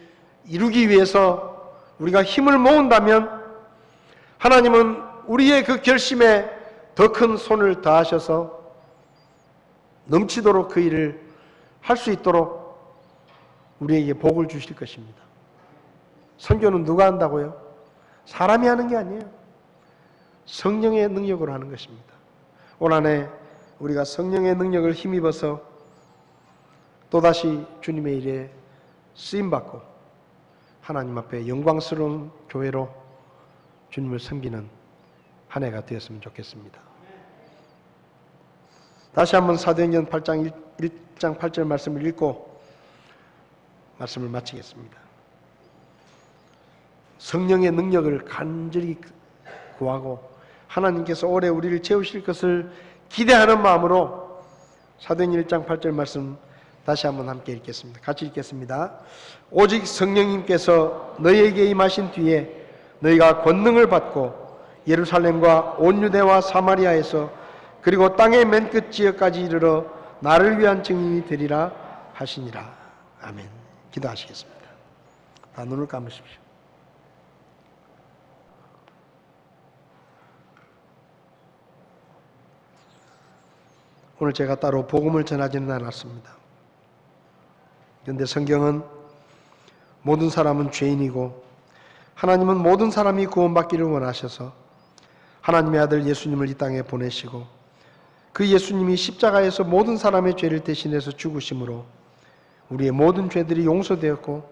S1: 이루기 위해서 우리가 힘을 모은다면 하나님은 우리의 그 결심에 더 큰 손을 다하셔서 넘치도록 그 일을 할 수 있도록 우리에게 복을 주실 것입니다. 선교는 누가 한다고요? 사람이 하는 게 아니에요. 성령의 능력으로 하는 것입니다. 올 한 해 우리가 성령의 능력을 힘입어서 또다시 주님의 일에 쓰임받고 하나님 앞에 영광스러운 교회로 주님을 섬기는 한 해가 되었으면 좋겠습니다. 다시 한번 사도행전 8장 1장 8절 말씀을 읽고 말씀을 마치겠습니다. 성령의 능력을 간절히 구하고 하나님께서 올해 우리를 채우실 것을 기대하는 마음으로 사도행전 1장 8절 말씀 다시 한번 함께 읽겠습니다. 같이 읽겠습니다. 오직 성령님께서 너희에게 임하신 뒤에 너희가 권능을 받고 예루살렘과 온 유대와 사마리아에서 그리고 땅의 맨 끝 지역까지 이르러 나를 위한 증인이 되리라 하시니라. 아멘. 기도하시겠습니다. 다 눈을 감으십시오. 오늘 제가 따로 복음을 전하지는 않았습니다. 그런데 성경은 모든 사람은 죄인이고 하나님은 모든 사람이 구원받기를 원하셔서 하나님의 아들 예수님을 이 땅에 보내시고 그 예수님이 십자가에서 모든 사람의 죄를 대신해서 죽으심으로 우리의 모든 죄들이 용서되었고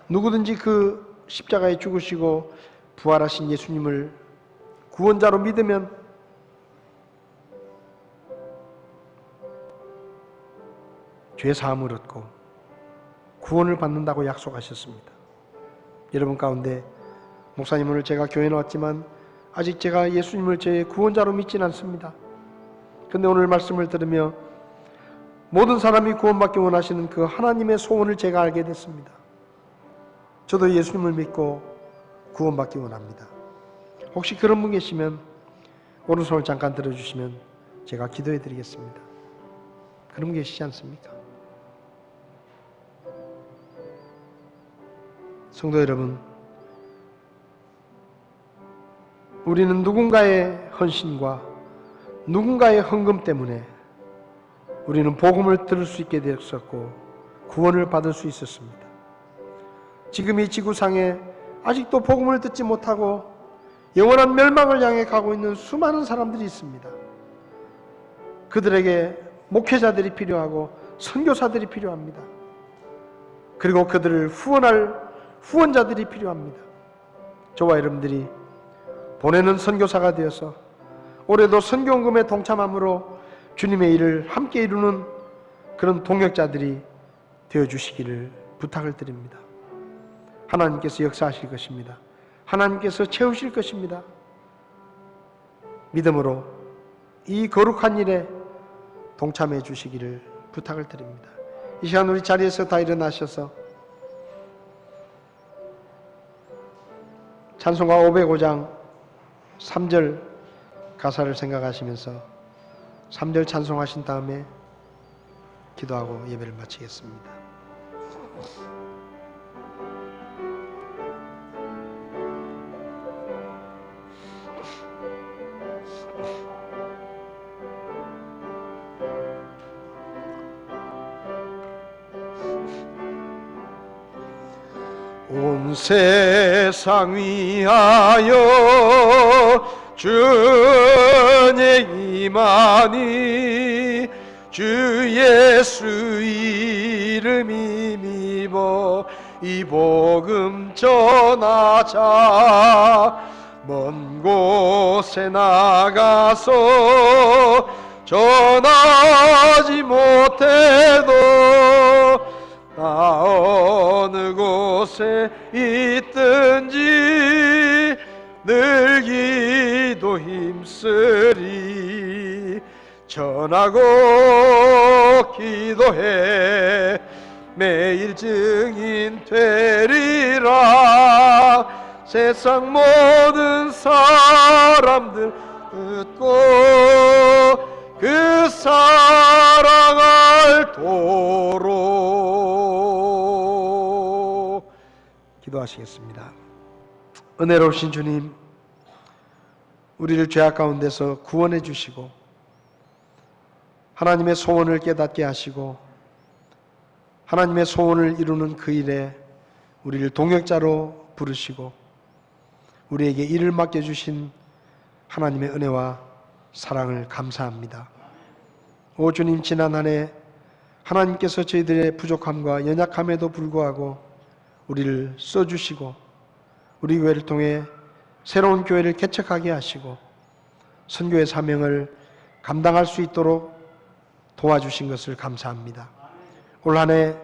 S1: 누구든지 그 십자가에 죽으시고 부활하신 예수님을 구원자로 믿으면 죄 사함을 얻고 구원을 받는다고 약속하셨습니다. 여러분 가운데 목사님 오늘 제가 교회에 나왔지만 아직 제가 예수님을 제 구원자로 믿지는 않습니다. 그런데 오늘 말씀을 들으며 모든 사람이 구원받기 원하시는 그 하나님의 소원을 제가 알게 됐습니다. 저도 예수님을 믿고 구원받기 원합니다. 혹시 그런 분 계시면 오른손을 잠깐 들어주시면 제가 기도해 드리겠습니다. 그런 분 계시지 않습니까? 성도 여러분, 우리는 누군가의 헌신과 누군가의 헌금 때문에 우리는 복음을 들을 수 있게 되었었고 구원을 받을 수 있었습니다. 지금 이 지구상에 아직도 복음을 듣지 못하고 영원한 멸망을 향해 가고 있는 수많은 사람들이 있습니다. 그들에게 목회자들이 필요하고 선교사들이 필요합니다. 그리고 그들을 후원할 후원자들이 필요합니다. 저와 여러분들이 보내는 선교사가 되어서 올해도 선교헌금에 동참함으로 주님의 일을 함께 이루는 그런 동역자들이 되어주시기를 부탁을 드립니다. 하나님께서 역사하실 것입니다. 하나님께서 채우실 것입니다. 믿음으로 이 거룩한 일에 동참해 주시기를 부탁을 드립니다. 이 시간 우리 자리에서 다 일어나셔서 찬송가 505장 3절 가사를 생각하시면서 3절 찬송하신 다음에 기도하고 예배를 마치겠습니다. 온 세상 위하여 주의 임하니 주 예수 이름 힘입어 이 복음 전하자. 먼 곳에 나가서 전하지 못해도 나 어느 곳에 있든지 늘 기도 힘쓰리. 전하고 기도해 매일 증인 되리라. 세상 모든 사람들 듣고 그 사랑 알도록. 기도하시겠습니다. 은혜로우신 주님, 우리를 죄악 가운데서 구원해 주시고 하나님의 소원을 깨닫게 하시고 하나님의 소원을 이루는 그 일에 우리를 동역자로 부르시고 우리에게 일을 맡겨주신 하나님의 은혜와 사랑을 감사합니다. 오 주님, 지난 한 해 하나님께서 저희들의 부족함과 연약함에도 불구하고 우리를 써주시고 우리 교회를 통해 새로운 교회를 개척하게 하시고 선교의 사명을 감당할 수 있도록 도와주신 것을 감사합니다. 올 한 해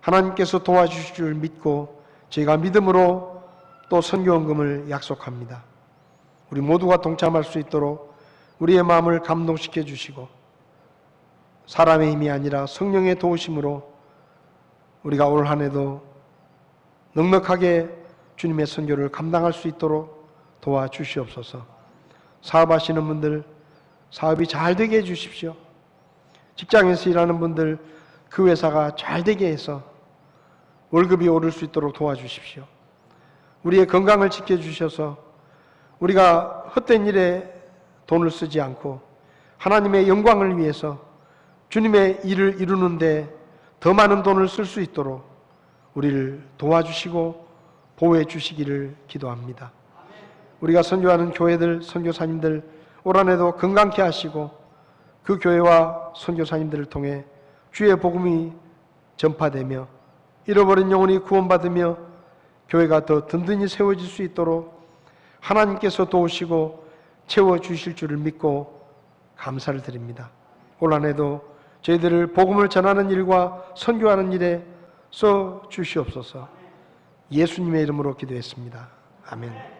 S1: 하나님께서 도와주실 줄 믿고 저희가 믿음으로 또 선교원금을 약속합니다. 우리 모두가 동참할 수 있도록 우리의 마음을 감동시켜 주시고 사람의 힘이 아니라 성령의 도우심으로 우리가 올 한 해도 넉넉하게 주님의 선교를 감당할 수 있도록 도와주시옵소서. 사업하시는 분들 사업이 잘 되게 해주십시오. 직장에서 일하는 분들 그 회사가 잘 되게 해서 월급이 오를 수 있도록 도와주십시오. 우리의 건강을 지켜주셔서 우리가 헛된 일에 돈을 쓰지 않고 하나님의 영광을 위해서 주님의 일을 이루는데 더 많은 돈을 쓸 수 있도록 우리를 도와주시고 보호해 주시기를 기도합니다. 우리가 선교하는 교회들, 선교사님들 올 한 해도 건강케 하시고 그 교회와 선교사님들을 통해 주의 복음이 전파되며 잃어버린 영혼이 구원받으며 교회가 더 든든히 세워질 수 있도록 하나님께서 도우시고 채워주실 줄을 믿고 감사를 드립니다. 올 한 해도 저희들을 복음을 전하는 일과 선교하는 일에 써 주시옵소서. 예수님의 이름으로 기도했습니다. 아멘.